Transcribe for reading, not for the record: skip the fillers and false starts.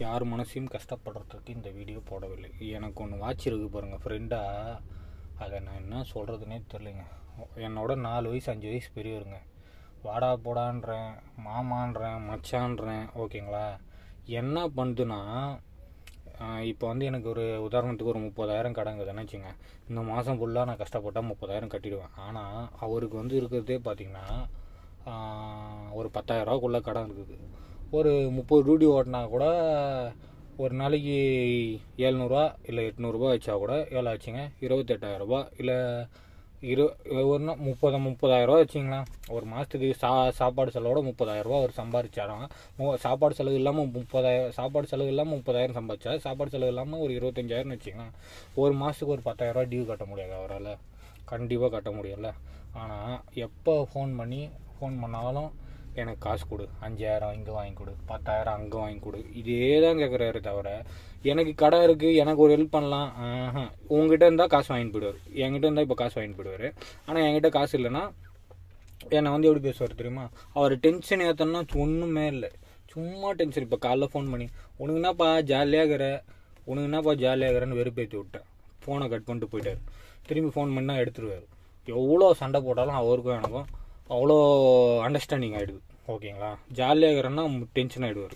யார் மனசையும் கஷ்டப்படுறதுக்கு இந்த வீடியோ போடவில்லை. எனக்கு ஒன்று வாட்ச் இருக்குது பாருங்கள் ஃப்ரெண்டாக, அதை நான் என்ன சொல்கிறதுனே தெரிலிங்க. என்னோட 4 வயசு 5 வயசு பெரியவருங்க. வாடா போடான்றேன், மாமான்றேன், மச்சான்றேன், ஓகேங்களா. என்ன பண்ணுதுன்னா, இப்போ வந்து எனக்கு ஒரு உதாரணத்துக்கு ஒரு 30,000 கடங்குதுன்னு வச்சுங்க. இந்த மாதம் ஃபுல்லாக நான் கஷ்டப்பட்டால் 30,000 கட்டிடுவேன். ஆனால் அவருக்கு வந்து இருக்கிறதே பார்த்திங்கன்னா ஒரு 10,000 கடன் இருக்குது. ஒரு 30 டியூட்டி ஓட்டினா கூட ஒரு நாளைக்கு 700 இல்லை 800 வச்சா கூட எவ்வளோ ஆச்சுங்க? 28,000 இல்லை ஒரு 30,000 வச்சிங்களேன். ஒரு மாதத்துக்கு சாப்பாடு செலவோட 30,000 அவர் சம்பாதிச்சாராம். சாப்பாடு செலவு இல்லாமல் 30,000 சம்பாதிச்சா, சாப்பாடு செலவு இல்லாமல் ஒரு 25,000 வச்சிங்களேன். ஒரு மாதத்துக்கு ஒரு 10,000 டியூ கட்ட முடியாது அவரால், கண்டிப்பாக கட்ட முடியல. ஆனால் எப்போ ஃபோன் பண்ணாலும் எனக்கு காசு கொடு, 5,000 இங்கே வாங்கி கொடு, 10,000 அங்கே வாங்கி கொடு, இதே தான் கேட்குறாரு தவிர எனக்கு கடை இருக்குது, எனக்கு ஒரு ஹெல்ப் பண்ணலாம். உங்ககிட்ட இருந்தால் காசு வாங்கிட்டு போயிடுவார். என்கிட்ட இருந்தால் இப்போ காசு வாங்கிட்டு போயிடுவார். ஆனால் என்கிட்ட காசு இல்லைன்னா என்னை வந்து எப்படி பேசுவார் தெரியுமா? அவர் டென்ஷன் ஏற்றோன்னா ஒன்றுமே இல்லை, சும்மா டென்ஷன். இப்போ காலைல ஃபோன் பண்ணி உனக்கு என்னப்பா ஜாலியாகிறேன்னு வெறுப்பேற்றி விட்டேன். ஃபோனை கட் பண்ணிட்டு போயிட்டார். திரும்பி ஃபோன் பண்ணால் எடுத்துருவார். எவ்வளோ சண்டை போட்டாலும் அவருக்கும் எனக்கும் அவ்வளோ அண்டர்ஸ்டாண்டிங் ஆகிடுது, ஓகேங்களா. ஜாலியாகிறேன்னா டென்ஷன் ஆகிடுவார்.